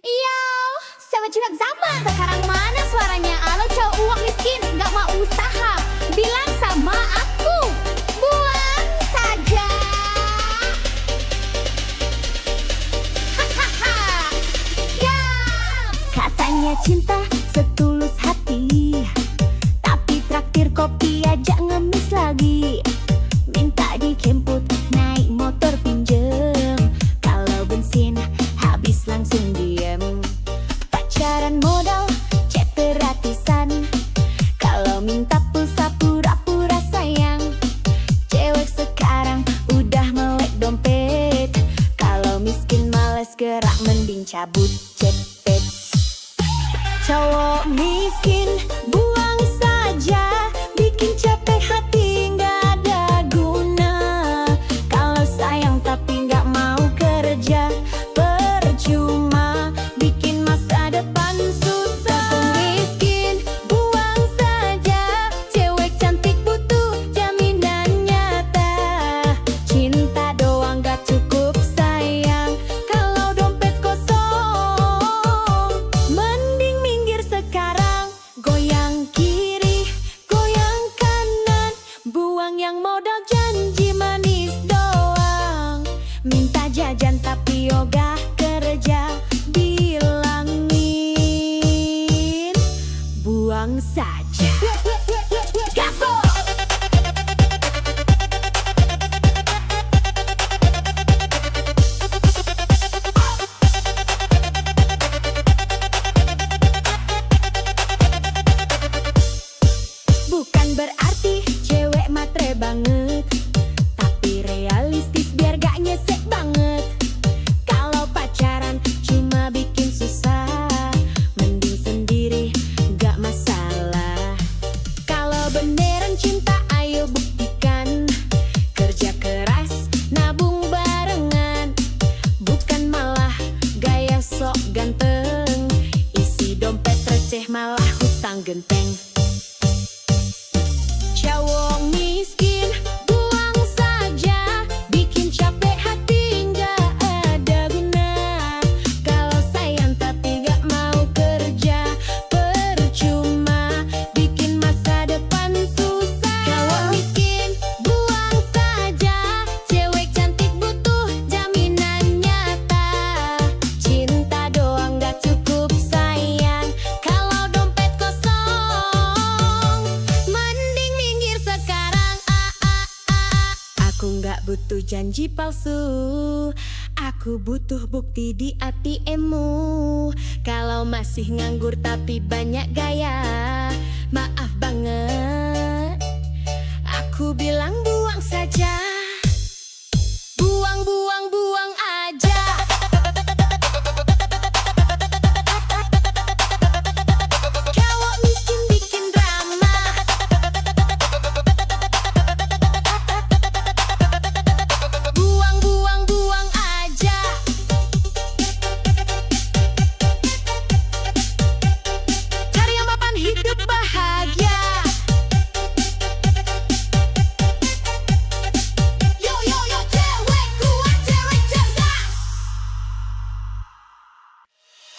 Iya, sama juga zaman. Sekarang mana suaranya? Halo cowok uang miskin, nggak mau usaha. Bilang sama aku, buang saja. Hahaha, ya. Katanya cinta setulus hati, tapi traktir kopi aja ngemis lagi. Minta dijemput naik motor pinjem, kalau bensin habis langsung diem. Pacaran modal chat gratisan, kalau minta pulsa pura-pura sayang. Cewek sekarang udah melek dompet, kalau miskin males gerak mending cabut cepet. Cowok miskin buang saja, bikin capek hati nggak ada guna. Kalau sayang tapi nggak mau kerja, percuma bikin masa depan susah. Miskin buang saja, cewek cantik butuh jaminan nyata. Cinta doang gak cukup sayang, kalau dompet kosong. Mending minggir sekarang, goyang kiri, goyang kanan. Buang yang modal janji manis doang. Minta jajan tapi ogah kerja, bilangin buang saja. Gaspol! Bukan berarti cewek matre banget, tapi realistis biar gak nyesek banget. Kalau pacaran cuma bikin susah, mending sendiri gak masalah. Kalau beneran cinta ayo buktikan, kerja keras nabung barengan. Bukan malah gaya sok ganteng, isi dompet receh malah hutang genteng. Cowok miskin buang saja, bikin capek hati nggak ada guna. Kalau sayang tapi nggak mau kerja, percuma bikin masa depan susah. Cowok miskin buang saja, cewek cantik butuh jaminan nyata. Cinta doang nggak cukup sayang, kalau dompet kosong. Mending minggir sekarang, Aku nggak butuh janji palsu, aku butuh bukti di ATM-mu. Kalau masih nganggur tapi banyak gaya, maaf banget, aku bilang buang saja. Buang, buang, buang aja. Cowok miskin bikin drama, buang, buang, buang aja. Cari yang mapan hidup bahagia. Yo, yo, yo, cewek kuat, cewek cerdas.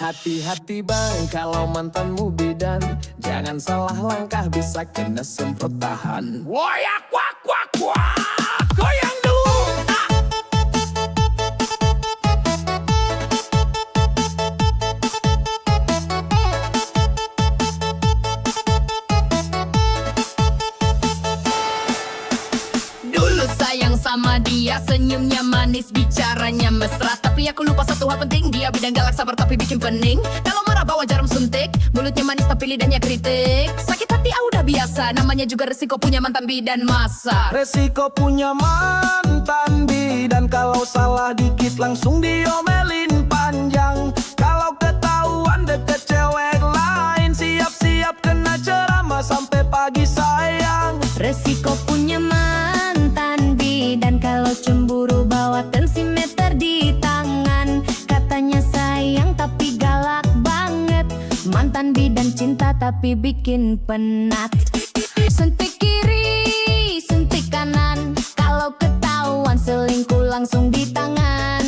Hati-hati bang, kalau mantanmu bidan, jangan salah langkah bisa kena semprot tahan. Woyak wak wak wak, goyang dulu. Dulu sayang sama dia, senyumnya manis, bicaranya mesra. Tapi aku lupa satu hal penting, dia bidang galak sabar tapi bikin pening. Kalau marah bawa jarum suntik, mulutnya manis tapi lidahnya kritik. Sakit hati udah biasa, namanya juga resiko punya mantan bidan masa. Resiko punya mantan bidan, kalau salah dikit langsung diomelin panjang. Kalau ketahuan deket cewek lain, siap-siap kena ceramah sampai pagi sayang. Resiko punya mantan bidan, kalau cemburu bawa tensimeter di tangan. Katanya sayang tapi galak banget, mantan bidan cinta tapi bikin penat. Suntik kiri, suntik kanan, kalau ketahuan selingkuh langsung di tangan.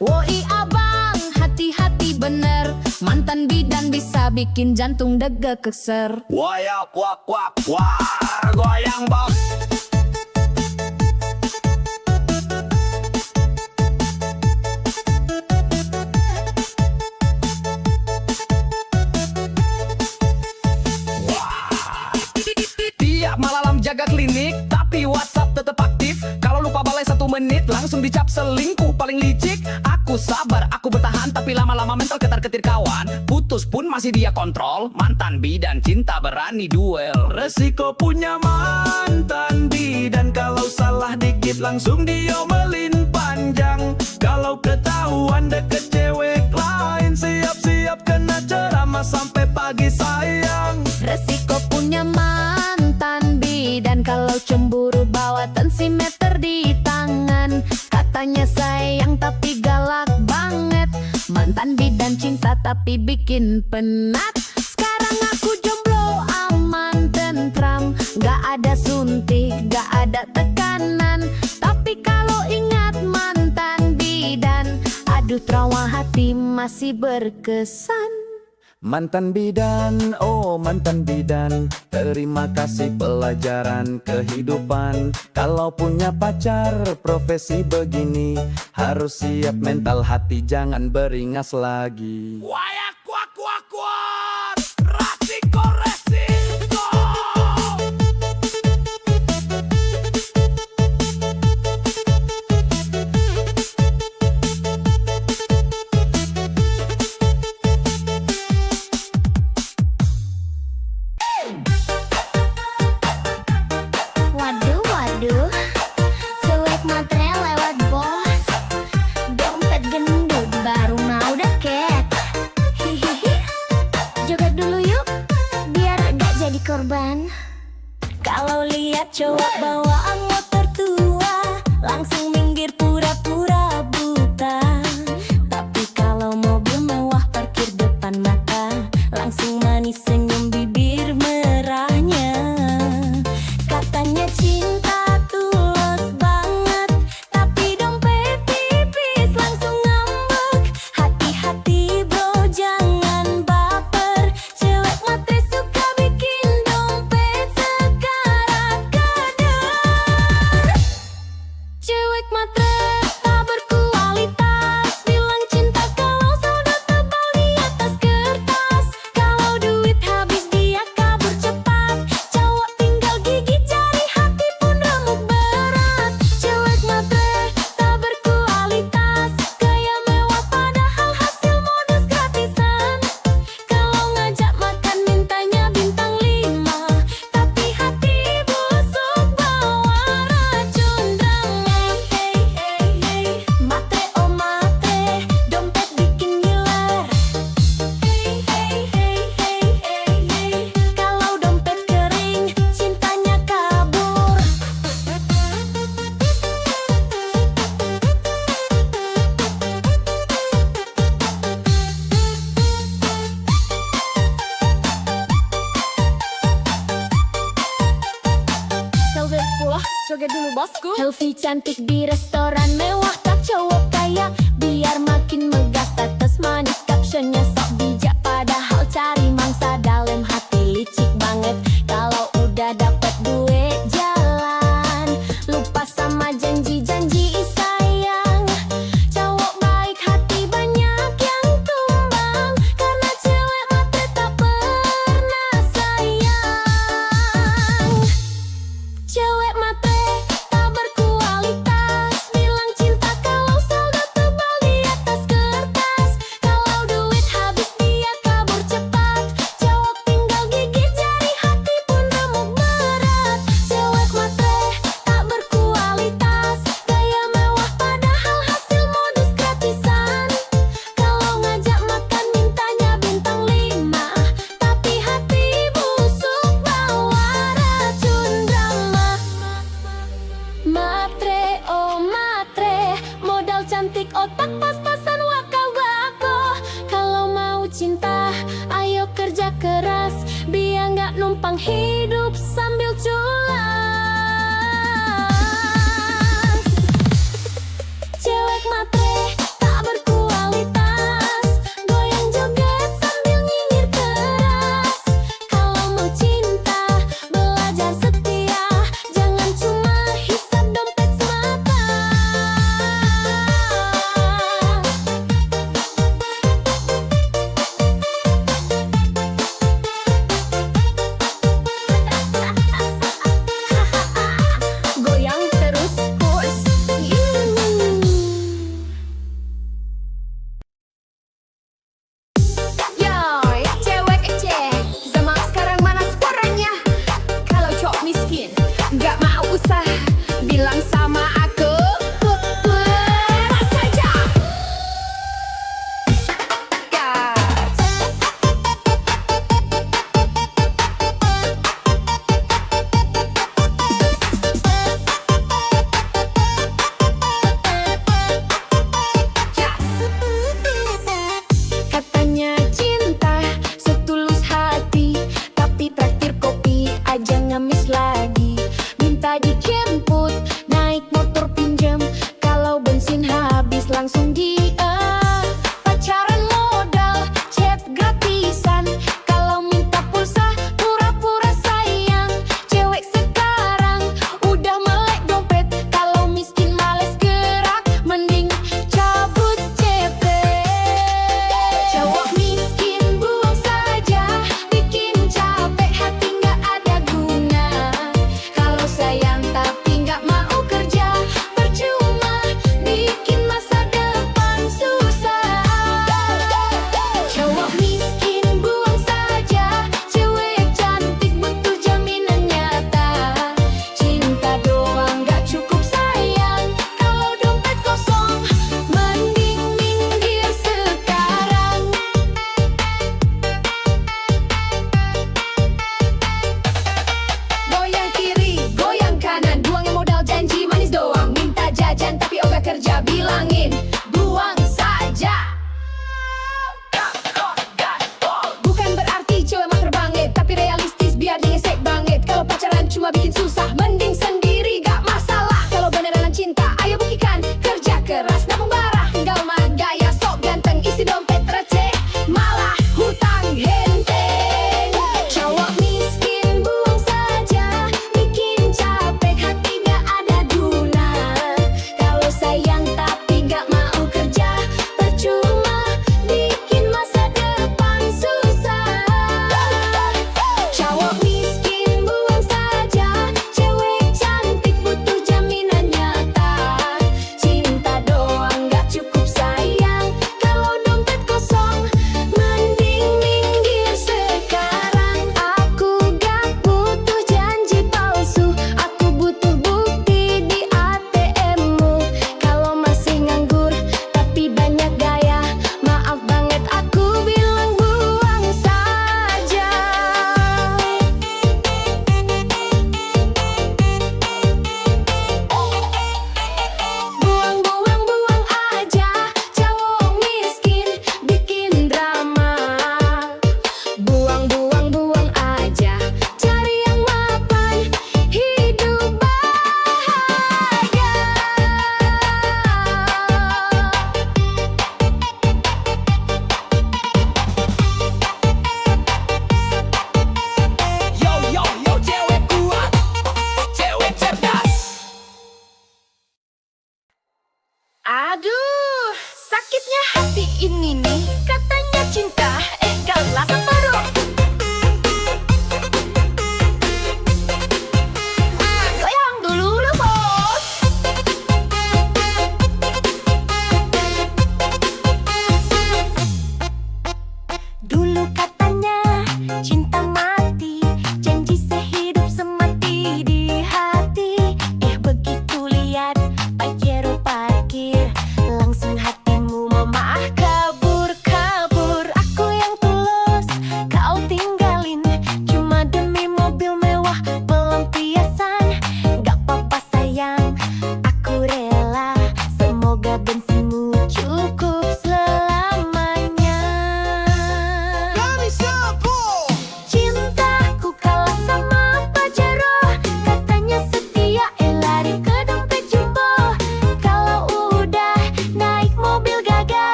Woi abang, hati-hati bener, Mantan bidan bisa bikin jantung deg keser. Wayak wak wak wak, goyang bos. Tiap malam jaga klinik, tapi WhatsApp tetap aktif. Kalau lupa balai 1 menit, langsung dicap selingkuh paling licik. Aku sabar, aku bertahan, tapi lama-lama mental ketar-ketir kawan. Putus pun masih dia kontrol. Mantan bidan cinta berani duel. Resiko punya mantan bidan, kalau salah dikit langsung diomelin panjang. Kalau ketahuan deket cewek lain, siap-siap kena ceramah sampai pagi sayang. Resiko punya mantan bidan, kalau cemburu bawa tensimeter di tangan. Katanya sayang tapi galak banget. Mantan bidan cinta tapi bikin penat. Sekarang aku jomblo aman tentram, gak ada suntik, gak ada tekanan. Tapi kalau ingat mantan bidan, aduh trauma hati masih berkesan. Mantan bidan, oh mantan bidan, terima kasih pelajaran kehidupan. Kalau punya pacar profesi begini, harus siap mental hati, jangan beringas lagi. Wayak kuak kuak kuak, resiko resiko. Waduh, waduh, cuek matre lewat bos. Dompet gendut baru mau deket. Hihihi, joget dulu yuk, biar gak jadi korban. Kalau lihat cowok bawaan motor tua, langsung minggir pura-pura buta. Tapi kalau mobil mewah parkir depan mata, langsung manis senyum bibir merahnya. Katanya cinta tulus banget, tapi dompet tipis langsung ngambek. Hati-hati bro, jangan baper. Cewek matre suka bikin dompet sekarat kadar. Cewek matre tak berkualitas, bilang cinta kalau saldo tebal di atas kertas. Kalau duit habis dia kabur cepat, cowok tinggal gigit jari, hati pun remuk berat. Cewek matre tak berkualitas, gaya mewah padahal hasil modus gratisan. Kalau ngajak makan mintanya bintang 5, tapi hati busuk bawa racun drama. Hey hey hey, matre oh matre, dompet bikin ngiler. Hey hey hey hey hey hey, kalau dompet kering cintanya kabur. Selfie pula, joget dulu bosku. Selfie cantik di restoran mewah, tak cowok kaya, biar makin megah status manis. Captionnya sok bijak, padahal cari mangsa dalam hati licik banget. Kalau udah dapet duit jalan, lupa sama janji-janji sayang. Cowok baik hati banyak yang tumbang, karena cewek matre tak pernah sayang. Cewek matre tak berkualitas, bilang cinta kalau saldo tebal di atas kertas. Kalau duit habis dia kabur cepat, cowok tinggal gigit jari, hati pun remuk berat. Cewek matre tak berkualitas, gaya mewah padahal hasil modus gratisan. Kalau ngajak makan mintanya bintang 5, tapi hati busuk bawa racun drama. Matre oh matre, modal cantik otak pas-pasan wakal bako. Kalau mau cinta ayo kerja keras, biar nggak numpang hidup sambil culas. Cewek matre tak berkualitas, goyang joget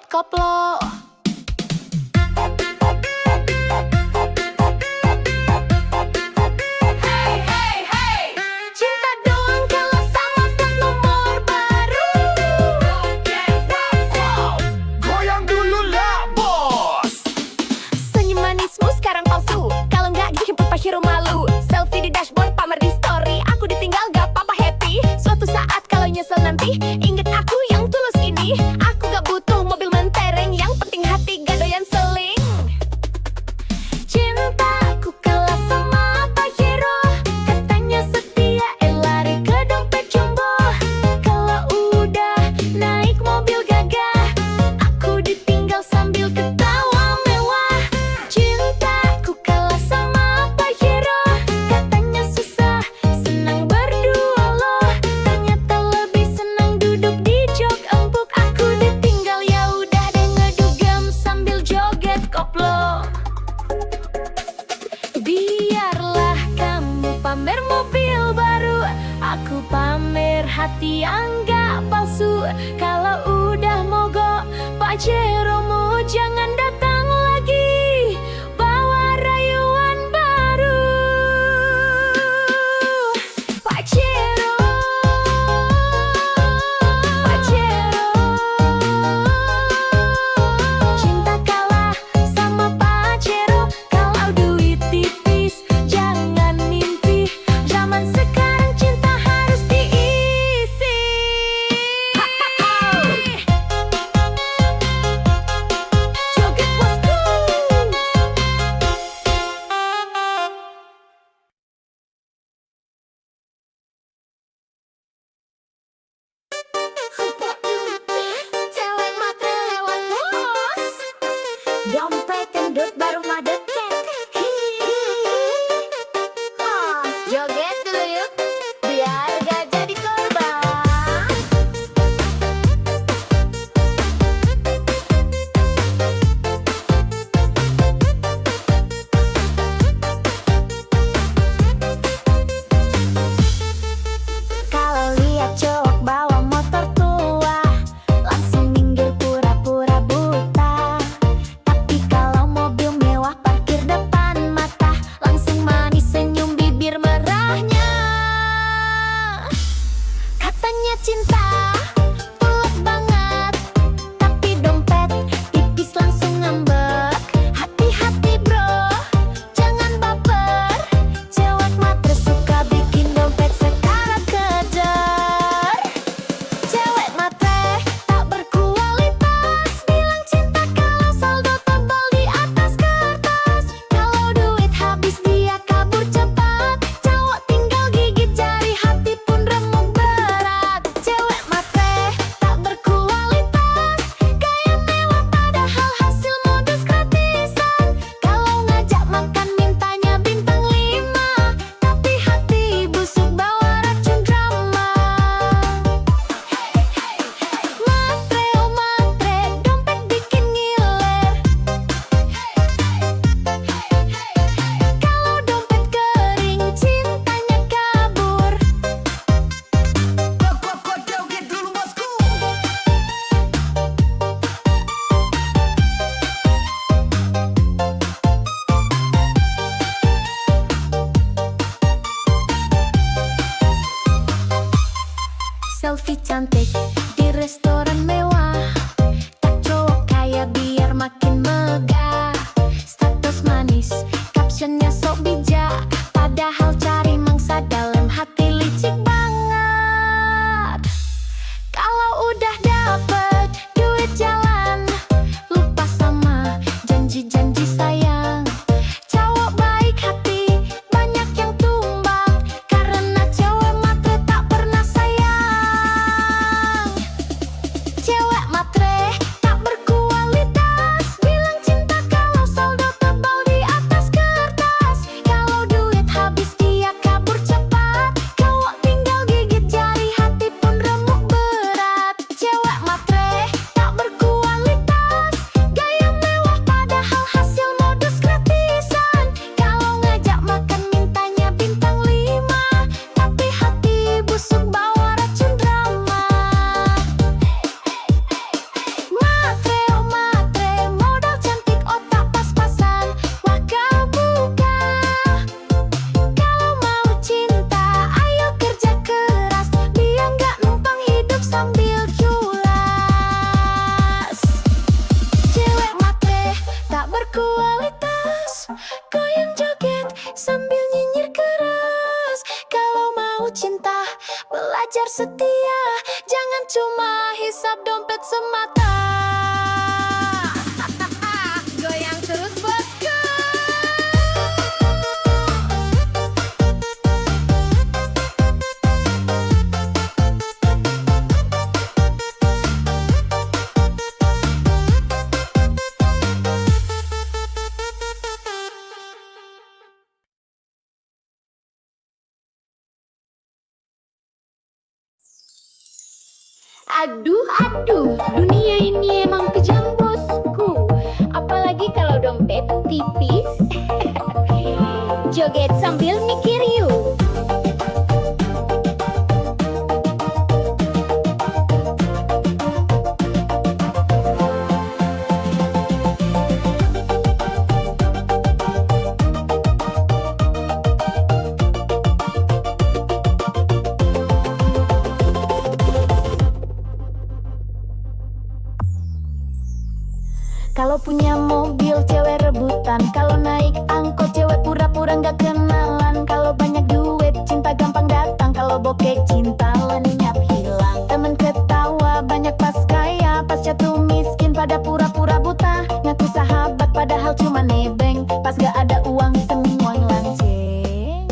koplo. Cinta doang kalau sama plat nomor baru. Goyang dulu lah bos. Senyum manismu sekarang palsu. Kalau nggak dijemput Pak Hero malu. Selfie di dashboard, pamer di story. Aku ditinggal gak apa-apa happy. Suatu saat kalau nyesel nanti, inget aku yang tulus ini. Aku gak butuh mobil mentereng, yang penting hati gak doyan seling. Cintaku kalah sama Pak Hero. Katanya setia, lari ke dompet jumbo. Kalau udah naik mobil gagah, aku ditinggal sambil ketawa mewah. Cintaku kalah sama Pak Hero. Katanya susah, senang berdua loh. Ternyata lebih senang duduk di jok empuk. Aku ditinggal, ya udah deh ngedugem sambil joget koplo. Biarlah kamu pamer mobil baru, aku pamer hati yang gak palsu. Kalau udah mogok Pajeromu jangan datang lagi, bawa rayuan baru. Pajero, Pajero, cinta kalah sama Pajero. Kalau duit tipis jangan mimpi, zaman sekarang cinta harus diisi. Joget bosku. Cewek matre lewat bos, dompet gendut baru madeket. Joget dulu yuk, biar gak jadi korban. Kalau lihat cowok bawa motor tua, langsung minggir pura-pura buta. Tapi kalau mobil mewah parkir depan mata, langsung manis senyum bibir merahnya. Katanya cinta tulus banget, tapi dompet tipis langsung ngambek. Hati-hati bro, jangan baper. Cewek matre suka bikin dompet sekarat kejar. Cewek matre tak berkualitas, bilang cinta kalau saldo tebal di atas kertas. Kalau duit habis dia kabur cepat, cowok tinggal gigit jari, hati pun remuk berat. Cewek matre tak berkualitas, gaya mewah padahal hasil modus gratisan. Kalau ngajak makan mintanya bintang 5, tapi hati busuk bawa racun drama. Matre oh matre, dompet bikin ngiler. Kalau dompet kering, cintanya kabur. Joget dulu bosku. Selfie cantik di restoran mewah, tak cowok kaya biar makin megah. Status manis, captionnya sok bijak, padahal cari mangsa dalam hati licik banget. Kalau udah dapet duit jalan, lupa sama janji-janji sayang. Cowok baik hati, banyak yang tumbang, karena cewek matre tak pernah sayang. Cewek matre tak berkualitas, bilang cinta setia. Jangan cuma hisap dompet semata. Goyang terus bosku. Aduh, aduh, dunia ini emang kejam bosku. Apalagi kalau dompet tipis. Joget sambil mikir yuk. Kalau punya mobil cewek rebutan, kalau naik angkot cewek pura-pura nggak kenalan. Kalau banyak duit cinta gampang datang, kalau bokeh cinta lenyap hilang. Temen ketawa banyak pas kaya, pas jatuh miskin pada pura-pura buta. Ngaku sahabat padahal cuma nebeng, pas gak ada uang semua lanceng.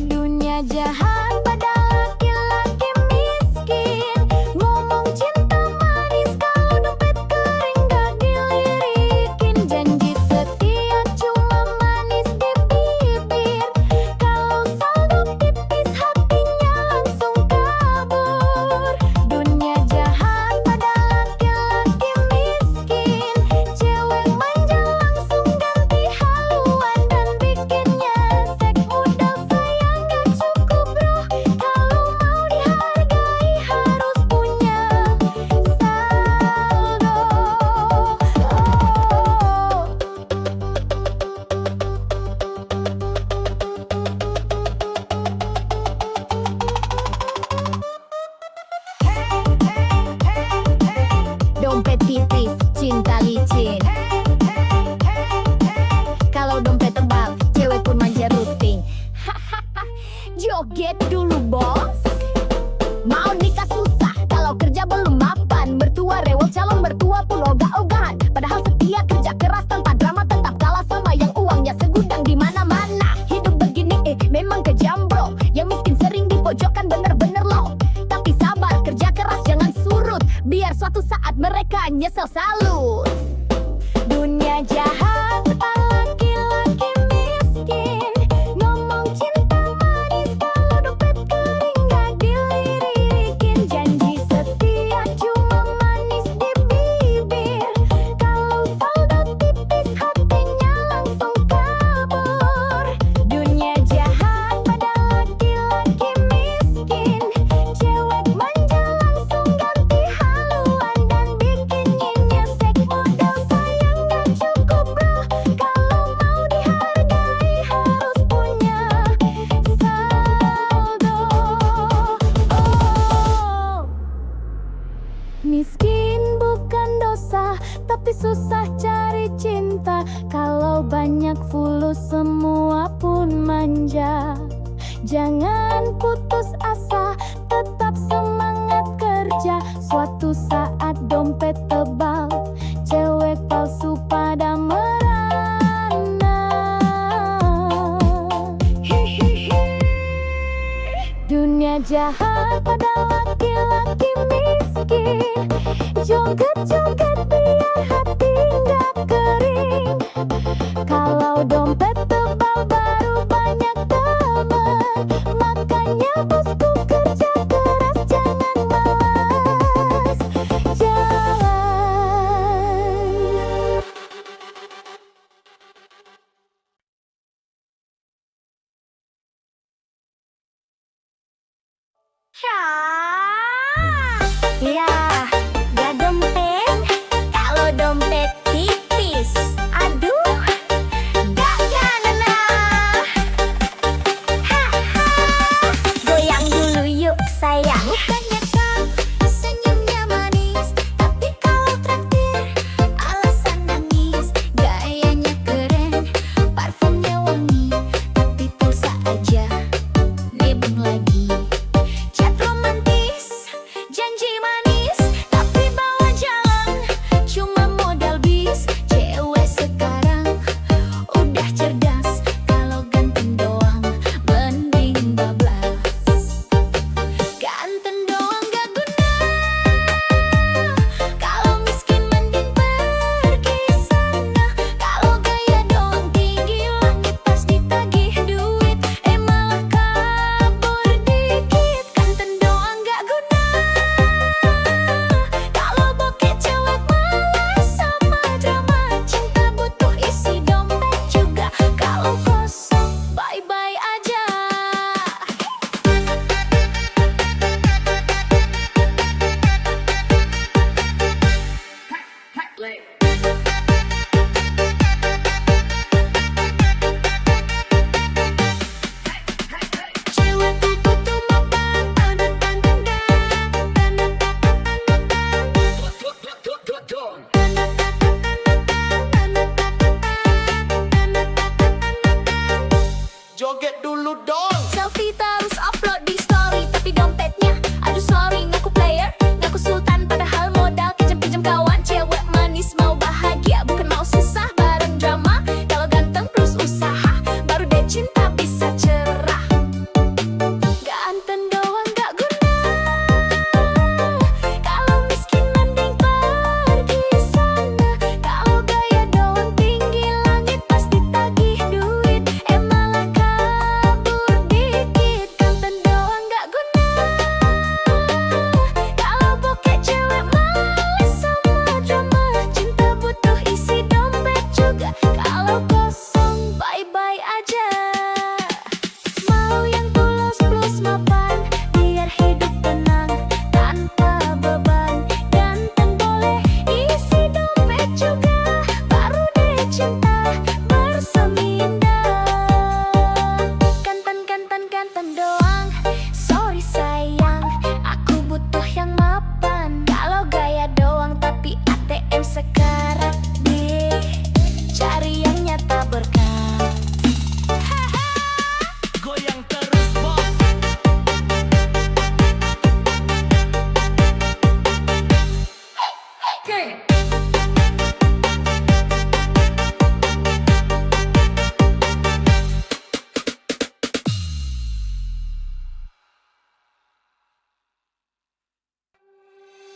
Dunia jahat pada laki-laki miskin, ngomong cinta manis kalau dompet kering gak dilirikin. Janji setia cuma manis di bibir, kalau saldo tipis hatinya langsung kabur. Dunia jahat pada laki-laki miskin, cewek manja langsung ganti haluan dan bikinnya seks. Modal sayang gak cukup bro, kalau mau dihargai harus punya saldo. Dompet tipis, cinta licin. Kalau dompet tebal, cewek pun manja rutin. Joget dulu bos. Mau nikah susah, kalau kerja belum mapan. Mertua rewel, calon mertua pun ogah-ogahan. Padahal setia kerja keras tanpa drama, tetap kalah sama yang uangnya segudang di mana-mana. Hidup begini memang kejam bro, yang miskin sering dipojokkan bener-bener loh. Tapi sabar, kerja keras jangan surut, biar suatu saat mereka nyesel salut. Dunia jahat laki-laki miskin, ngomong cinta manis kalau dompet kering gak dilirikin. Janji setia cuma manis di bibir, kalau saldo tipis hatinya langsung kabur. Dunia jahat pada laki-laki miskin, cewek manja langsung ganti haluan dan bikinnya nyesek. Modal sayang gak cukup bro, kalau mau dihargai harus punya saldo. Miskin bukan dosa, tapi susah cari cinta. Kalau banyak fulus semua pun manja. Jangan putus asa, tetap semangat kerja. Suatu saat dompet tebal, cewek palsu pada merana. Dunia jahat pada laki-laki miskin, joget-joget biar hati nggak kering. Kalau dompet tebal baru banyak teman, makanya bosku kerja keras jangan malas jalan. Ya, gak dompet, kalau dompet tipis. Aduh, gak gana. Haha, goyang dulu yuk sayang. Bukannya kau senyumnya manis, tapi kalau traktir alasan nangis. Gayanya keren, parfumnya wangi, tapi pulsa aja nebeng lagi. Chat romantis Cewekku butuh mapan, Joget dulu dong. selfie terus upload di story, tapi dompetnya aduh sorry, ngaku player, ngaku sultan, padahal modal kejam-kejam kawan. Cewek manis mau bahagia, bukan mau susah bareng drama. Kalau ganteng plus usaha, baru deh cinta bisa cerah. Ganteng doang gak guna, kalau miskin mending pergi sana. Kalau gaya doang tinggi langit pasti tagih duit, malah kabur dikit. Ganteng doang gak guna, kalau bokeh cewek males sama drama. Cinta butuh isi dompet juga, kalau kosong bye-bye aja. Mau yang tulus plus mapan, biar hidup tenang tanpa beban. Ganteng boleh isi dompet juga, baru deh cinta bersemindah. Ganteng doang, sorry sayang, aku butuh yang mapan. Kalau gaya doang tapi ATM sekarat deh, cari yang nyata berkah. Goyang terus bos.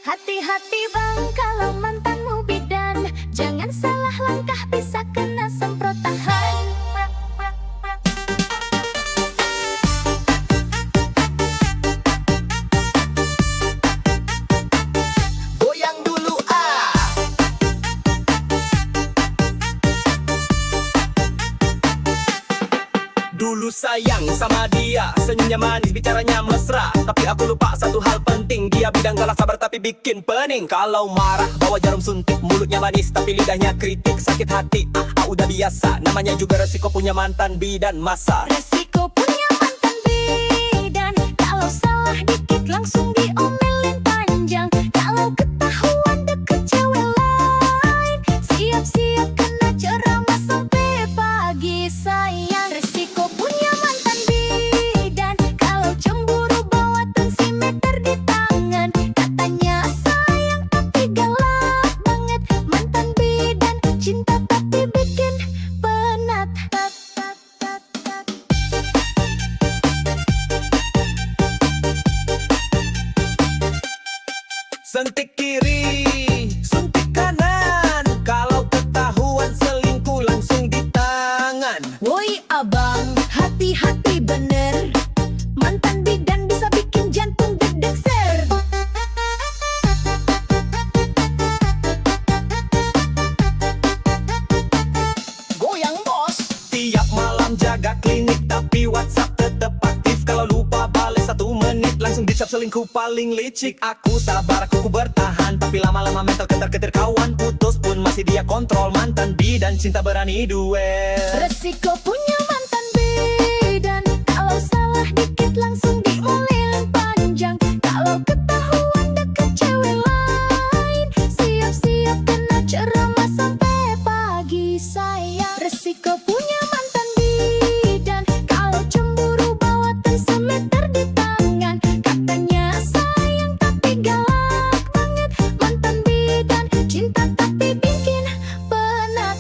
Hati-hati bang kalau mantanmu bidan, jangan salah langkah bisa kena semprotan. Goyang dulu ah. Dulu sayang sama dia, senyumnya manis, bicaranya mesra. Tapi aku lupa satu hal penting, dia bidang galak sabar tapi bikin pening. Kalau marah bawa jarum suntik, mulutnya manis tapi lidahnya kritik. Sakit hati, udah biasa, namanya juga resiko punya mantan bidan masa. Resiko punya mantan bidan, kalau salah dikit langsung diomelin panjang. Kalau ketahuan deket cewek lain, siap-siap kena ceramah sampai pagi sayang. Resiko punya mantan bidan, kalau cemburu bawa tensimeter di tangan. Katanya sayang tapi galak banget, mantan bidan cinta tapi bikin penat. Sentik kiri, suntik kanan, kalau ketahuan selingkuh langsung di tangan. Woi abang, hati-hati bener, mantan bidan bisa bikin jantung deg-deg ser. Goyang bos. Tiap malam jaga klinik tapi WhatsApp tetep aktif. Kalau lupa bales 1 menit langsung dicap selingkuh paling licik. Aku sabar, aku bertahan, tapi lama-lama mental ketar-ketir kawan. Putus pun masih dia kontrol, mantan bidan cinta berani duel. Resiko punya mantan bidan, kalau salah dikit langsung diomelin panjang. Kalau ketahuan deket cewek lain, siap-siap kena ceramah sampai pagi sayang. Resiko punya mantan bidan, kalau cemburu bawa tensimeter di tangan. Katanya sayang tapi galak banget, mantan bidan cinta tapi bikin penat.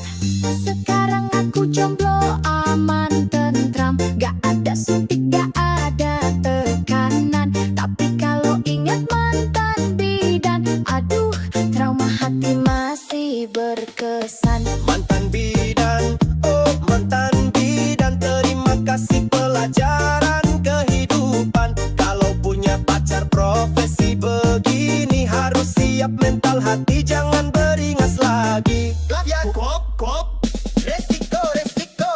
Sekarang aku jomblo aman tentram, gak ada suntik gak ada tekanan. Tapi kalau ingat mantan bidan, aduh trauma hati masih berkesan. Mantan bidan, oh mantan bidan, terima kasih pelajaran kehidupan. Kalau punya pacar profesi begini, harus siap mental hati, jangan beringas lagi. Ya kop, resiko, resiko.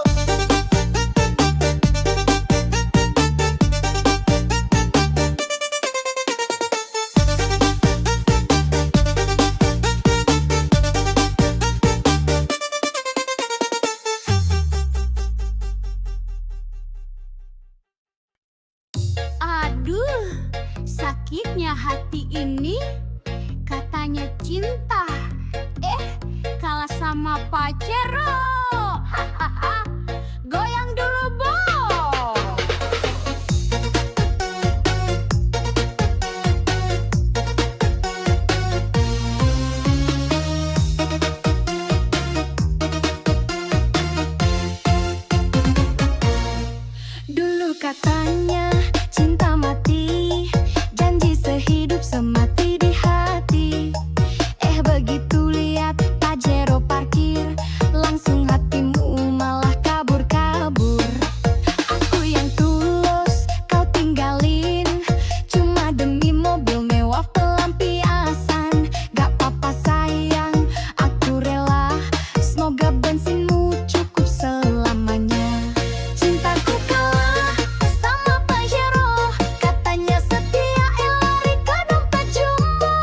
sama Pajero. Hahaha. Goyang dulu, Bo. Dulu katanya cinta mati, janji sehidup semati di hati. Begitu lihat Pajero parkir, langsung hatimu malah kabur-kabur. Aku yang tulus kau tinggalin, cuma demi mobil mewah pelampiasan. Gak apa-apa sayang, aku rela, semoga bensinmu cukup selamanya. Cintaku kalah sama Pajero, katanya setia lari ke dompet jumbo.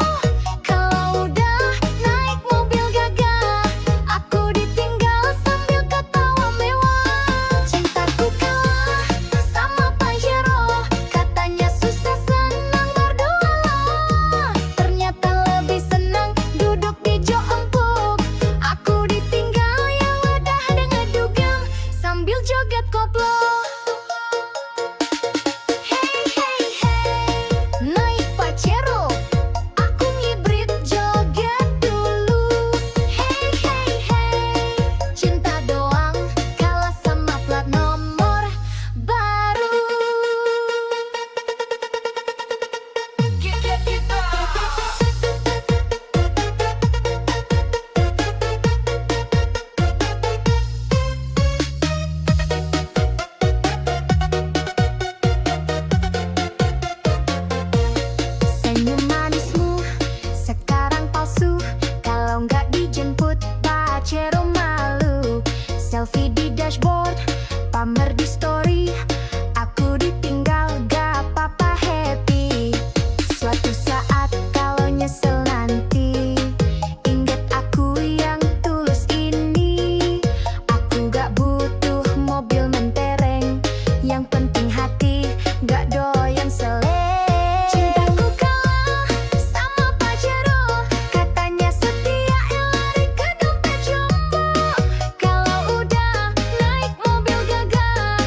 Kalau udah naik mobil gagah, aku ditinggal sambil ketawa mewah. Cintaku kalah sama Pajero, katanya susah senang berdua lah. Ternyata lebih senang duduk di jok empuk. Aku ditinggal ya udah dengan dugem sambil joget koplo. Hey hey hey, naik Pajero, aku ngibrit joget dulu. Hey hey hey, cinta doang kalah sama plat nomor baru. Senyum manismu sekarang palsu, kalau nggak dijemput Pajero malu. Selfie di dashboard, pamer di story, aku ditinggal gak apa-apa happy. Suatu saat kalau nyesel nanti, ingat aku yang tulus ini. Aku gak butuh mobil mentereng, yang penting hati gak doyan seleng. Cintaku kalah sama Pajero, katanya setia lari ke dompet jumbo. Kalau udah naik mobil gagah,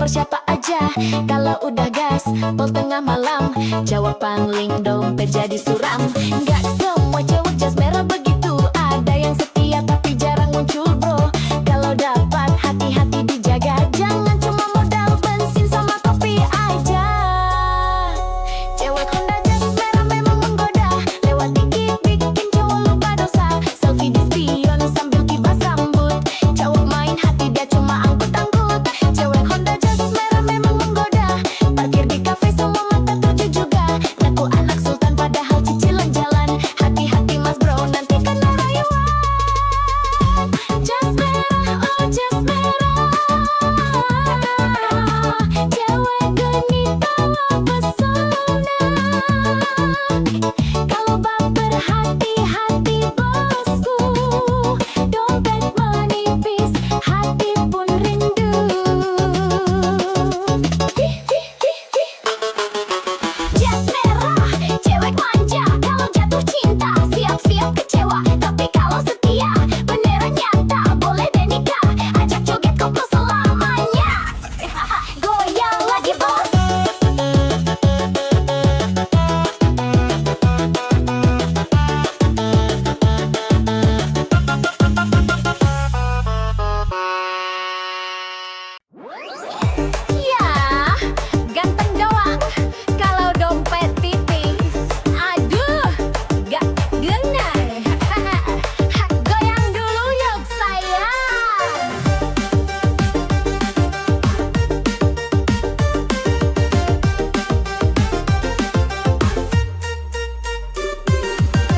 siapa aja. Kalau udah gas, pol tengah malam, jawab pangling dompet jadi suram. Nggak semua cewek jas merah begitu, ada yang setia tapi jarang muncul bro. Kalau dapat hati-hati dijaga, jangan cuma modal bensin sama kopi aja. Cewek Honda jas merah memang menggoda, lewat dikit bikin cowok lupa dosa. Selfie di spion sambil kipas rambut, cowok main hati dia cuma angkut-angkut. Cewek Honda jas merah memang menggoda, parkir di kafe semua mata tuju juga. Ngaku anak sultan padahal cicilan jalan, hati-hati mas bro nanti kena rayuan. Jas merah, oh jas merah, cewek genit bawa pesona. Kalau baper hati-hati bosku, dompet menipis, hati pun rindu. Jas merah, cewek manja, kalau jatuh cinta siap-siap kecewa, tapi kalau setia beneran nyata, boleh deh nikah, ajak joget koplo selamanya. Goyang lagi bos. Ya, ganteng doang kalau dompet tipis. Aduh, gak guna. Goyang dulu yuk sayang.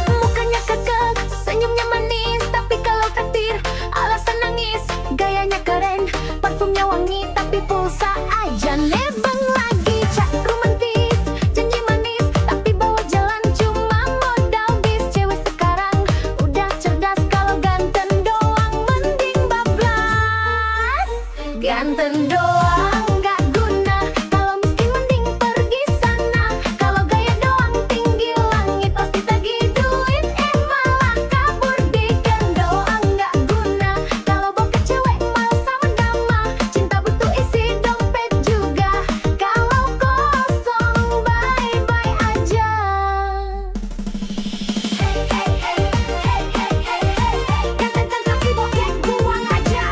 Mukanya kekek, senyumnya manis, tapi kalau takdir alasan nangis. Gayanya keren, parfumnya wangi, tapi pulsa aja nebeng lagi. Cak romantis, janji manis, tapi bawa jalan cuma modal bis. Cewek sekarang udah cerdas, kalau ganteng doang mending bablas. Ganteng doang gak guna, kalau miskin mending pergi sana. Kalau gaya doang tinggi langit, pasti tagih duit, malah kabur. Diken doang gak guna, kalau bokeh cewek malah sama dama. Cinta butuh isi dompet juga, kalau kosong bye-bye aja. Hey hey hey hey hey hey hey hey, ganteng tapi bokeh buang aja.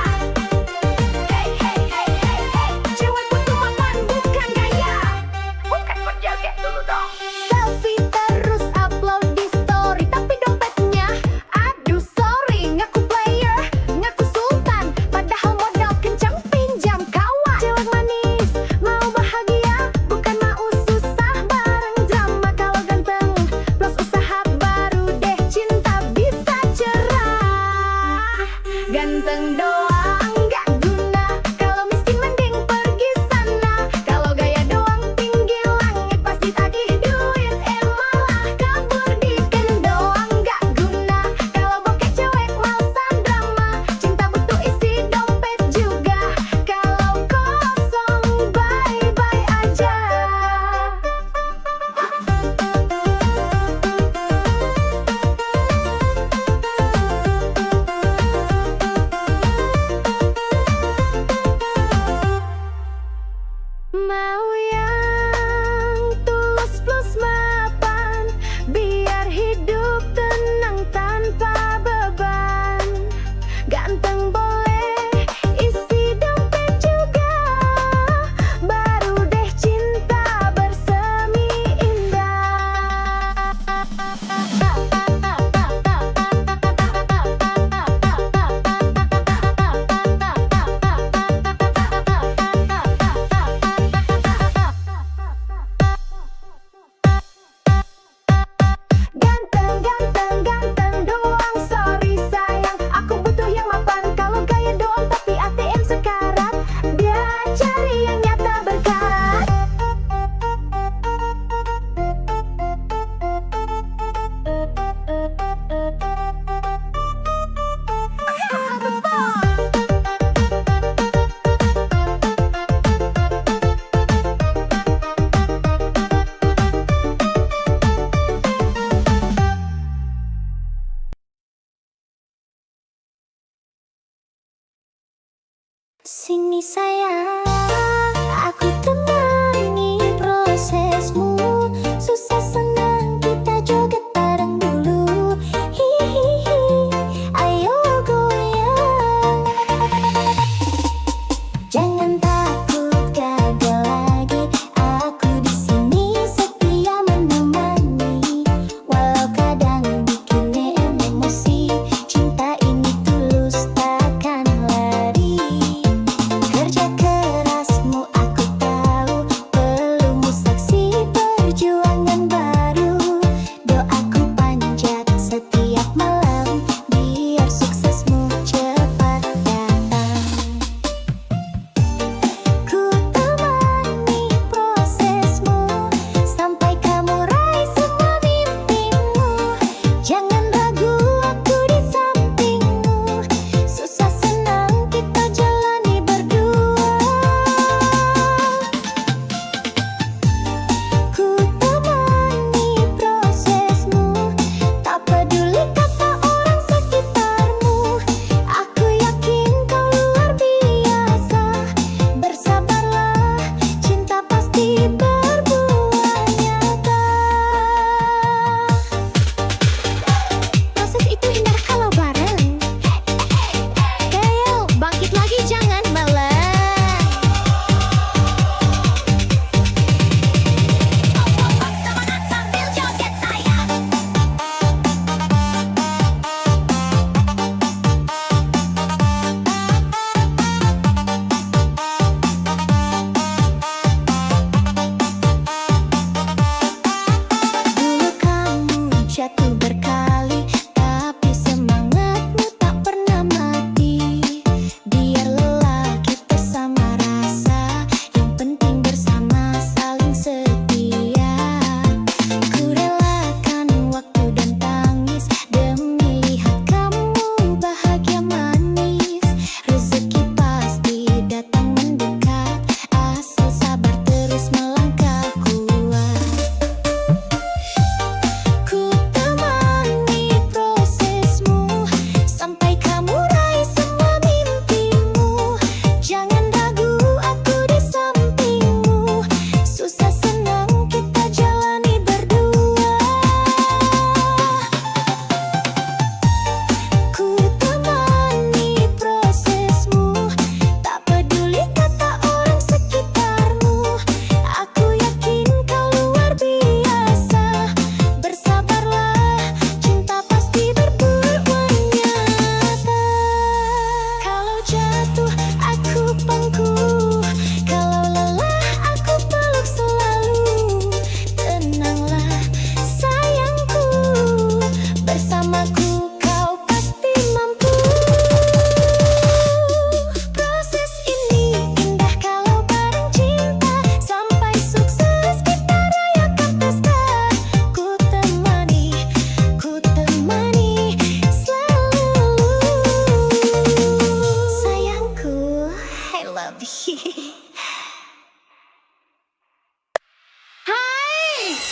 Hey hey hey hey hey, cewek butuh mapan bukan gaya, bukan berjoget dulu dong. Selfie terus upload di story, tapi dompetnya aduh sorry. Ngaku player, ngaku sultan, padahal modal kencang pinjam kawan. Cewek manis, mau bahagia, bukan mau susah bareng drama. Kalau ganteng plus usaha baru deh cinta bisa cerah. Ganteng doang gak guna, kalau miskin mending pergi sana. Kalau gaya doang tinggi langit, pas ditagih duit malah kabur. Diken doang gak guna, kalau bokeh cewek malasan drama. Cinta butuh isi dompet juga, kalau kosong bye-bye aja. Mau yang tulus plus mapan, biar hidup tenang tanpa beban. Ganteng boleh, isi dompet juga, baru deh cinta bersemi indah. Ganteng, ganteng, ganteng doang, sorry sayang, aku butuh yang mapan. Kalau gaya doang tapi ATM sekarat, dia cari yang nyata berkat. Sini sayang,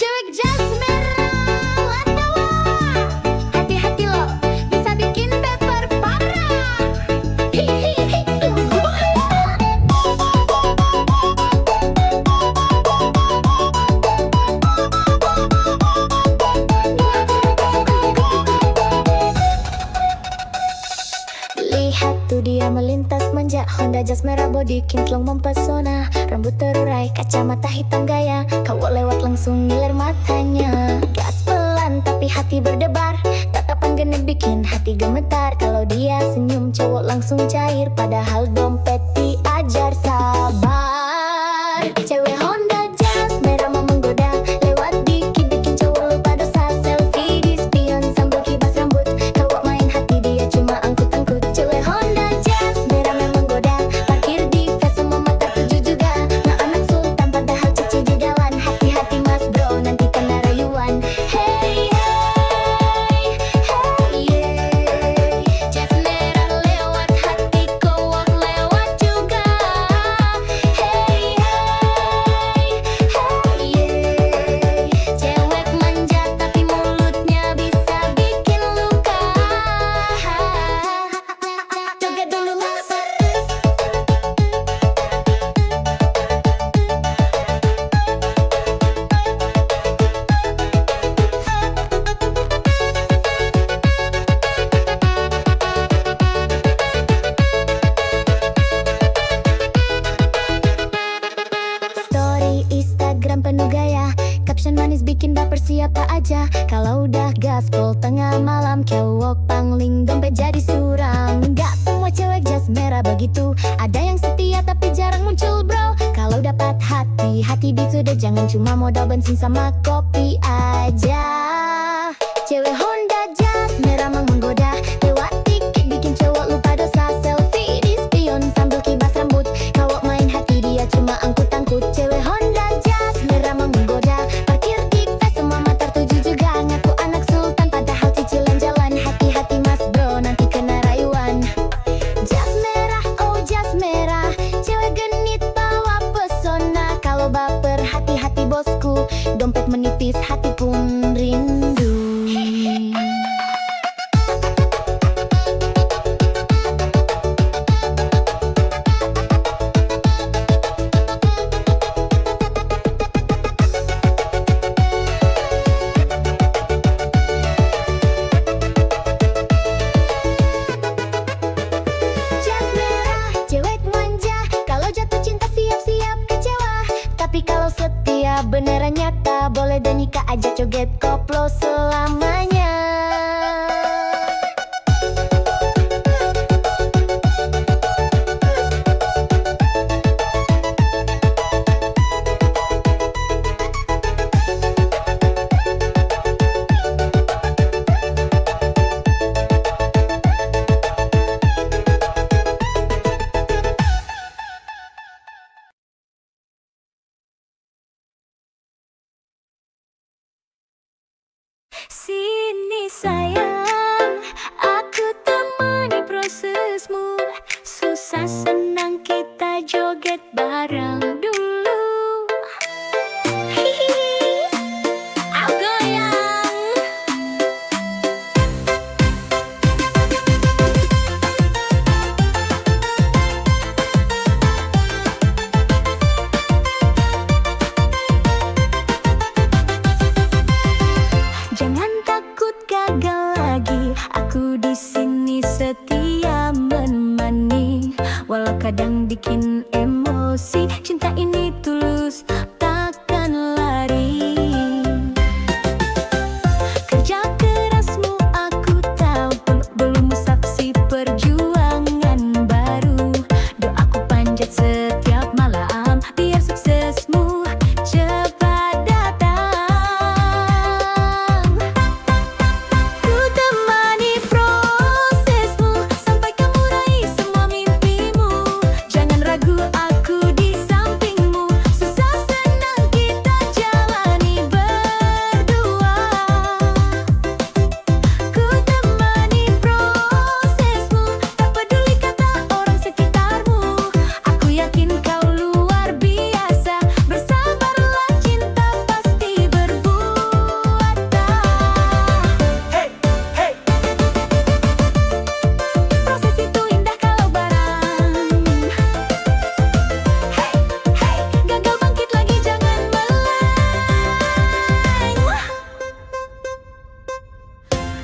Cewek jas merah Latawa, hati-hati lo, bisa bikin baper parah. Lihat tuh dia melintas manja, Honda jas merah body kintlong mempesona, rambut terurai, kacamata hitam gaya, cowok lewat langsung ngiler matanya. Gas pelan tapi hati berdebar, tatapan genit bikin hati gemetar. Kalau dia senyum cowok langsung cair, padahal dompet diajar sabar. Cewek Honda jas merah mau menggoda, lewat dikit bikin cowok lupa dosa. Selfie di spion sambil kibas rambut, cowok main hati dia cuma angkut-angkut. Cewek Honda jas merah memang menggoda, parkir di face semua mata tuju juga. Nah anak sultan padahal cici judawan, hati-hati mas bro nanti kena rayuan. Hey hey hey yeah, jas merah lewat hati cowok lewat juga. Hey hey hey yeah, cewek manja tapi mulutnya bisa bikin luka. Joget dulu mas. Story Instagram penuh gaya, caption manis bikin baper siapa aja. Kalau udah gaspol tengah malam, cowok pangling dompet jadi suram. Gak semua cewek jas merah begitu, ada yang setia tapi jarang muncul bro. Kalau dapat hati, hati beat sudah, jangan cuma modal bensin sama kopi aja. Cewek Honda jas merah mang menggoda, lewat dikit bikin cowok lupa dosa. Selfie di spion sambil kibas rambut, cowok main hati dia cuma angkut-angkut. Cewek Honda jas merah mang menggoda, parkir di face semua mata tuju juga. Ngaku anak sultan padahal cicilan jalan, hati-hati mas bro nanti kena rayuan. Jas merah, oh jas merah, cewek genit bawa pesona. Kalau baper hati-hati bosku, dompet menipis hati pun rindu. Jas merah, cewek manja, kalau jatuh cinta siap-siap kecewa. Tapi kalau setia beneran nyata, boleh dan nikah aja joget koplo selamanya. Sini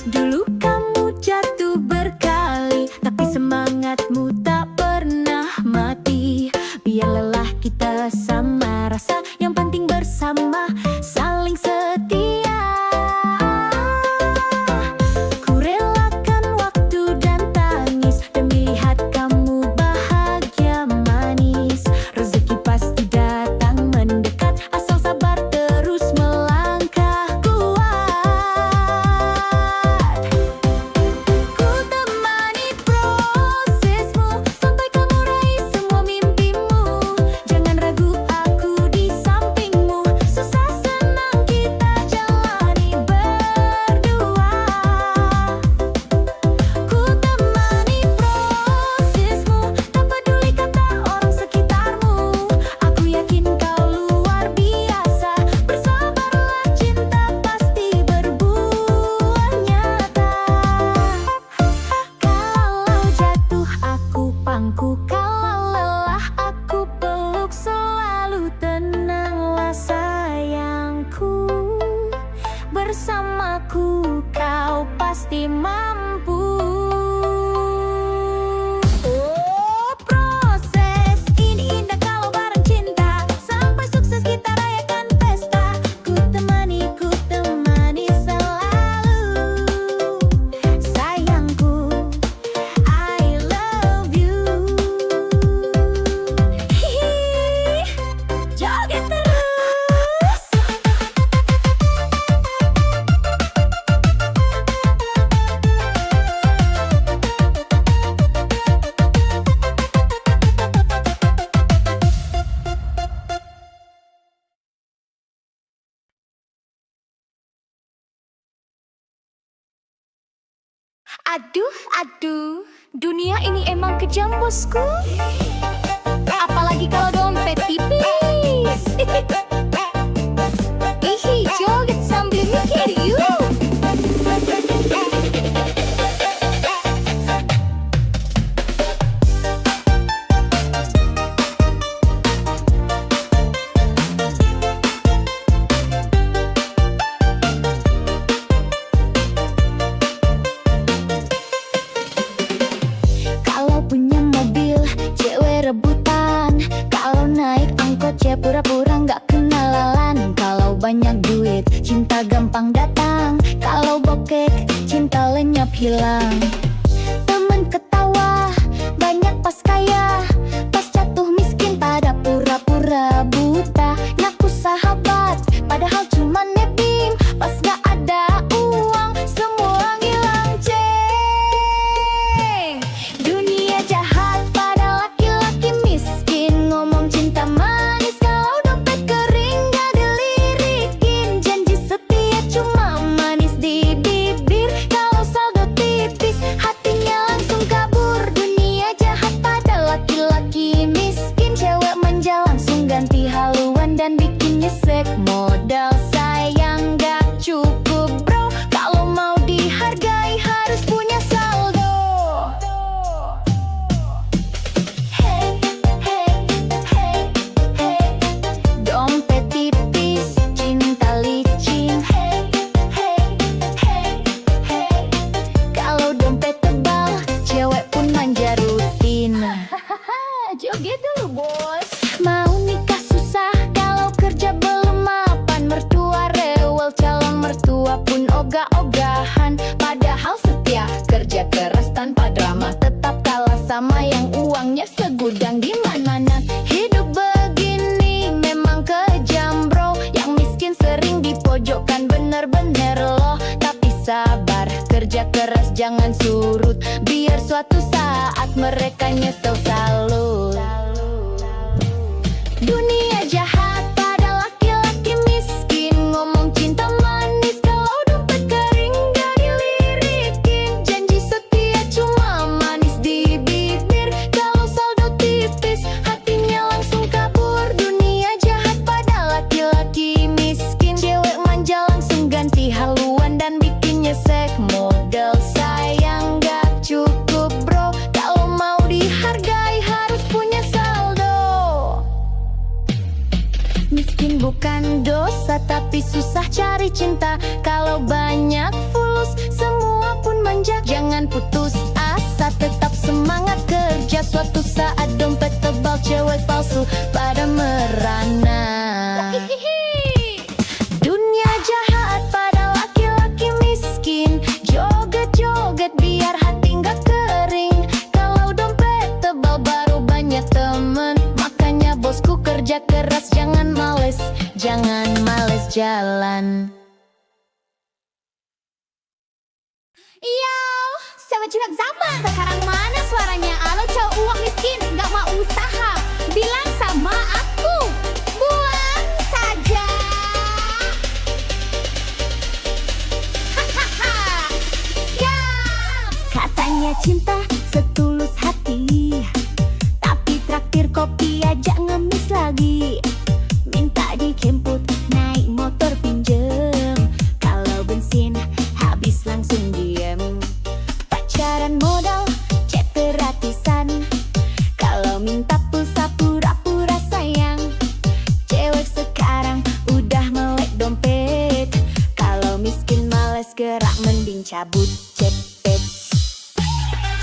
Dulu kamu jatuh berkali, tapi semangatmu tak pernah mati. Biar lelah kita sama rasa, yang penting bersama saling setia. Ku relakan waktu dan tangis demi lihat kamu bahagia manis. Rezeki pasti datang mendekat, asal sabar terus melangkah kuat. Ku temani prosesmu sampai kamu raih semua mimpimu. Jangan ragu, aku di sampingmu. Susah senang kita jalani berdua. Ku temani prosesmu, tak peduli kata orang sekitarmu. Aku yakin kau luar biasa. Bersabarlah, cinta pasti berbuah nyata. Kalau jatuh aku pangku, kalau lelah aku peluk. Selalu tenanglah sayangku, bersamaku kau pasti mampu. Oh, proses ini indah kalau bareng cinta. Sampai sukses kita rayakan pesta. Ku temani selalu. Sayangku, I love you. Hihi, joget terus. Aduh, aduh, dunia ini emang kejam bosku. Apalagi kalau dompet tipis. Ihi, joget sambil mikir yuk. Kalau punya mobil, cewek rebutan. Kalau naik angkot, cewek pura-pura nggak kenalan. Kalau banyak duit, cinta gampang datang. Kalau bokek, cinta lenyap hilang. Temen ketawa, banyak pas kaya. Pas jatuh miskin, pada pura-pura buta. Ngaku sahabat, padahal cuma nebeng. Pas gak ada uang, semua ngilang ceng. Dunia jahat pada laki-laki miskin. Ngomong cinta manis kalau dompet kering gak dilirikin. Janji setia cuma manis di bibir. Kalau saldo tipis, hatinya langsung kabur. Dunia jahat pada laki-laki miskin. Cewek manja langsung ganti haluan dan bikin nyesek. Modal sayang gak cukup bro. Kalau mau dihargai harus punya saldo. Hey, hey, hey, hey. Dompet tipis, cinta licin. Hey, hey, hey, hey. Kalau dompet tebal, cewek pun manja rutin. Joget dulu bos. Mau nikah susah kalau kerja belum mapan. Mertua rewel, calon mertua pun ogah-ogahan. Padahal setia, kerja keras tanpa drama. Tetap kalah sama yang uangnya segudang di mana-mana. Hidup begini memang kejam bro. Yang miskin sering dipojokkan, bener-bener loh. Tapi sabar, kerja keras jangan surut. Biar suatu saat mereka nyesel salut. Dunia jahat pada laki-laki miskin. Ngomong cinta manis kalau dompet kering gak dilirikin. Janji setia cuma manis di bibir. Kalau saldo tipis, hatinya langsung kabur. Dunia jahat pada laki-laki miskin. Cewek manja langsung ganti haluan dan bikin nyesek. Modal sayang gak cukup bro. Kalau mau dihargai harus punya saldo. Miskin bukan dosa, tapi susah cari cinta. Kalau banyak fulus, semua jangan putus asa, tetap semangat kerja. Suatu saat dompet tebal cewek palsu pada merana. Dunia jahat pada laki-laki miskin, joget-joget biar hati nggak kering. Kalau dompet tebal baru banyak temen, makanya bosku kerja keras, jangan males jalan. Yo, sama curhat zaman. Sekarang mana suaranya? Alo cowok uang miskin, gak mau usaha. Bilang sama aku, buang saja. Hahaha. Ya. Katanya cinta setulus hati, tapi traktir kopi aja ngemis lagi. Minta dijemput naik motor pinjem, kalau bensin habis langsung diem. Pacaran modal chat gratisan, kalau minta pulsa pura-pura sayang. Cewek sekarang udah melek dompet, kalau miskin males gerak mending cabut cepet.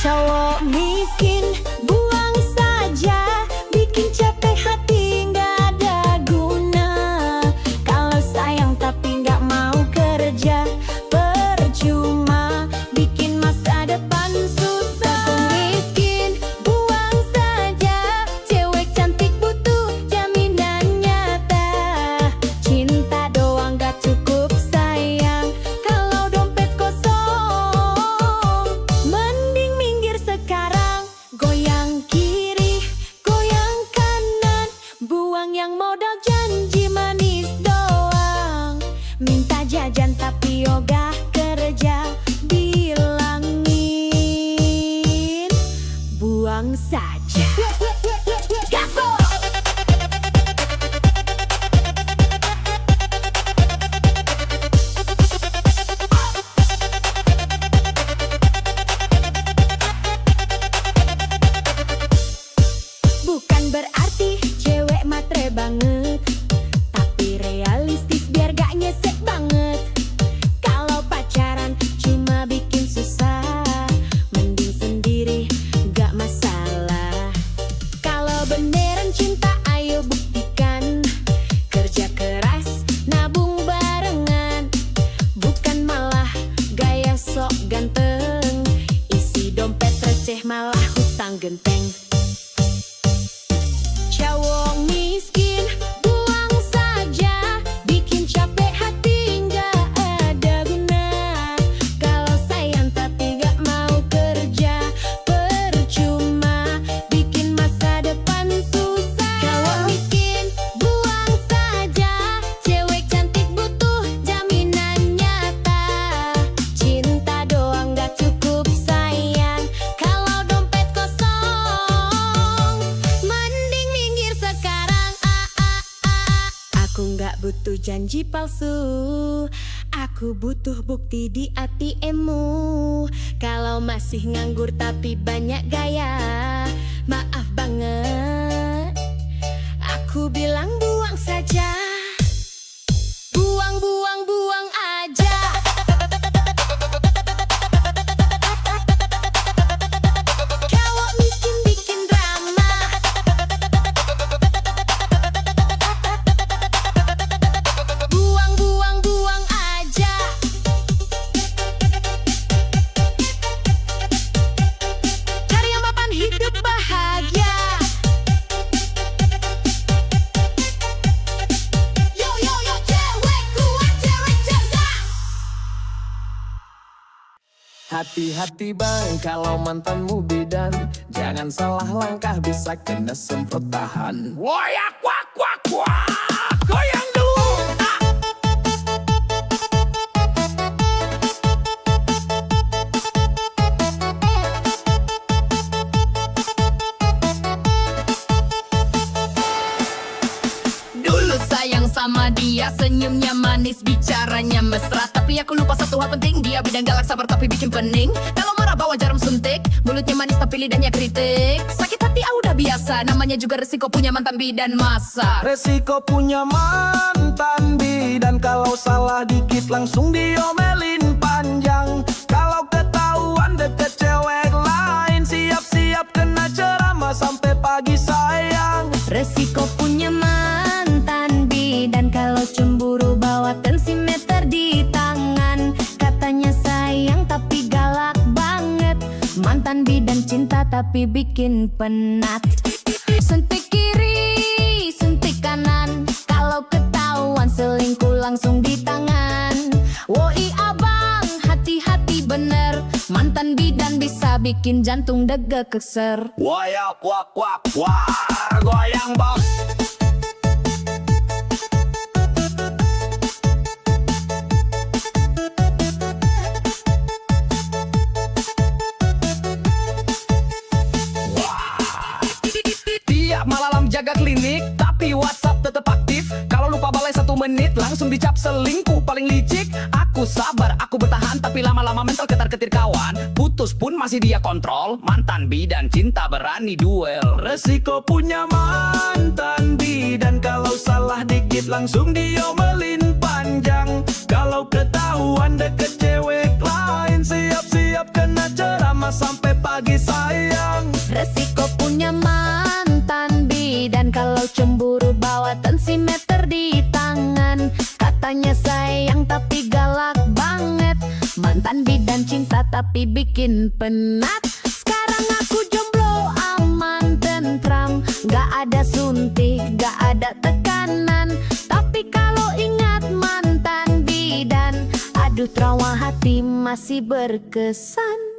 Cowok miskin buang saja, bikin capek hati nggak ada guna. Kalau sayang tapi nggak mau kerja, percuma bikin masa depan susah. Cowok miskin buang saja, cewek cantik butuh jaminan nyata. Cinta doang nggak cukup sayang, kalau dompet kosong. Mending minggir sekarang, goyang kiri, goyang kanan. Buang yang modal janji manis doang. Minta jajan tapi ogah kerja, bilangin buang saja. Gaspol! Bukan berarti cewek matre banget, tapi realistis biar gak nyesek banget. Kalau pacaran cuma bikin susah, mending sendiri gak masalah. Kalau beneran cinta ayo buktikan, kerja keras nabung barengan, bukan malah gaya sok ganteng. Isi dompet receh malah hutang genteng. Cowok miskin buang saja, bikin capek hati nggak ada guna. Kalau sayang tapi nggak mau kerja, percuma bikin masa depan susah. Cowok miskin buang saja, cewek cantik butuh jaminan nyata. Cinta doang nggak cukup sayang, kalau dompet kosong. Mending minggir sekarang, Aku nggak butuh janji palsu, aku butuh bukti di ATM-mu. Kalau masih nganggur tapi banyak gaya, maaf banget, aku bilang buang saja. Buang, buang, buang aja. Cowok miskin bikin drama, buang, buang, buang aja. Cari yang mapan hidup bahagia. Yo, yo, yo, cewek kuat, cewek cerdas. Hati-hati bang kalau mantanmu bidan, jangan salah langkah bisa kena semprot tahan. Woyak wak wak wak, goyang dulu. Dulu sayang sama dia, senyumnya manis, bicaranya mesra. Tapi aku lupa satu hal penting, dia bidang galak, sabar tapi bikin pening. Kalau marah bawa jarum suntik, mulutnya manis tapi lidahnya kritik. Sakit hati udah biasa, namanya juga resiko punya mantan bidan masa. Resiko punya mantan bidan, kalau salah dikit langsung diomelin panjang. Kalau ketahuan deket tapi bikin penat. Suntik kiri, suntik kanan, kalau ketahuan selingkuh langsung di tangan. Woi abang, hati-hati bener, mantan bidan bisa bikin jantung degek keser. Wayak wak wak war, goyang bos. Tiap malam jaga klinik, tapi WhatsApp tetap aktif. Kalau lupa balai 1 menit, langsung dicap selingkuh paling licik. Aku sabar, aku bertahan, tapi lama-lama mental ketar-ketir kawan. Putus pun masih dia kontrol, mantan bidan cinta berani duel. Resiko punya mantan bidan, kalau salah dikit langsung diomelin panjang. Kalau ketahuan deket cewek lain, siap-siap kena ceramah sampai pagi sayang. Resiko punya mantan bidan, kalau cemburu bawa tensimeter di tangan. Katanya sayang tapi galak banget, mantan bidan cinta tapi bikin penat. Sekarang aku jomblo aman tentram, gak ada suntik, gak ada tekanan. Tapi kalau ingat mantan bidan, aduh trauma hati masih berkesan.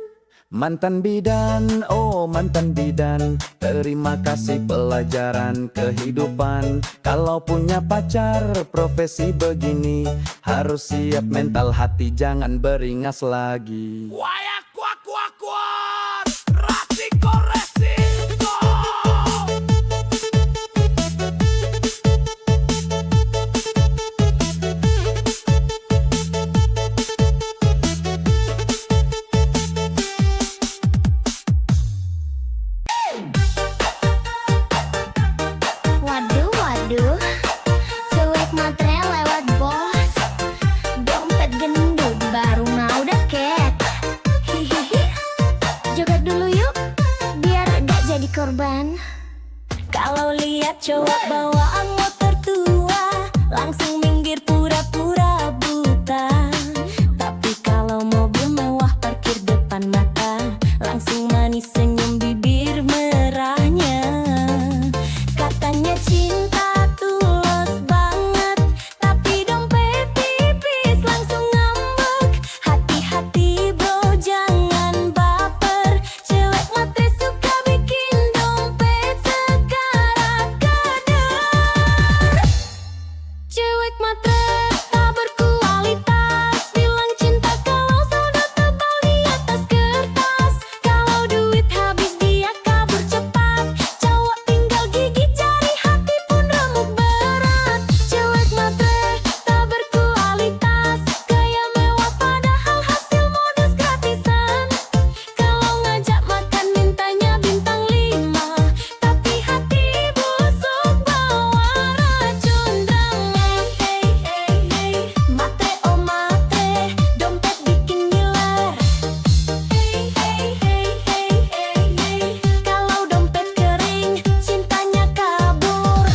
Mantan bidan, oh mantan bidan, terima kasih pelajaran kehidupan. Kalau punya pacar profesi begini, harus siap mental hati, jangan beringas lagi. Wayak kuak kuak kuak, resiko resiko. Waduh, waduh, cuek matre lewat bos. Dompet gendut baru mau deket. Hihihi, joget dulu yuk, biar gak jadi korban. Kalau lihat cowok bawaan motor tua, langsung minggir pura-pura buta. Tapi kalau mobil mewah parkir depan mata, langsung manis senyum bibir merahnya. Katanya cinta tulus banget, tapi dompet tipis langsung ngambek. Hati-hati bro, jangan baper, cewek matre suka bikin dompet sekarat kader. Cewek matre tak berkualitas, bilang cinta kalau saldo tebal di atas kertas. Kalau duit habis dia kabur cepat, cowok tinggal gigit jari, hati pun remuk berat. Cewek matre tak berkualitas, gaya mewah padahal hasil modus gratisan. Kalau ngajak makan mintanya bintang 5, tapi hati busuk bawa racun drama. Hey hey hey, matre oh matre, dompet bikin ngiler. Hey hey hey hey hey hey, kalau dompet kering cintanya kabur.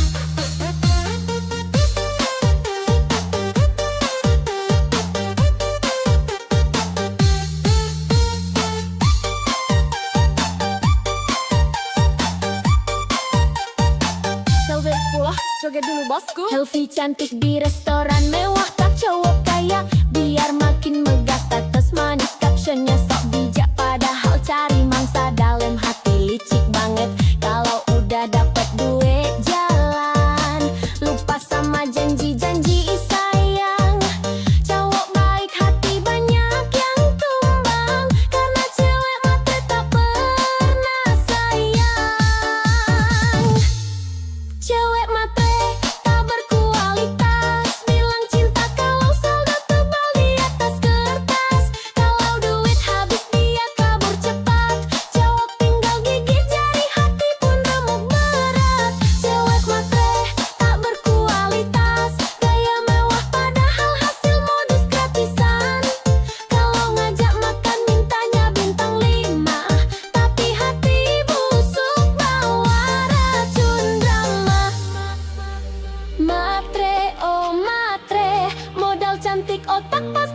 Joget pula, joget dulu bosku. Helvi cantik di restoran mewah, tak cowok kaya, biar makin megah status manis. Captionnya sok bijak, padahal cari mangsa dalam hati licik banget. Kalau udah dapet duit jalan, lupa sama janji-janji sayang. Cowok baik hati banyak yang tumbang, karena cewek matre tak pernah sayang. Cewek matre tak berkualitas, bilang cinta kalau saldo tebal di atas kertas. Kalau duit habis dia kabur cepat, cowok tinggal gigit jari, hati pun remuk berat. Cewek matre tak berkualitas, gaya mewah padahal hasil modus gratisan. Kalau ngajak makan mintanya bintang 5, tapi hati busuk bawa racun drama. Matre oh matre, modal cantik otak pas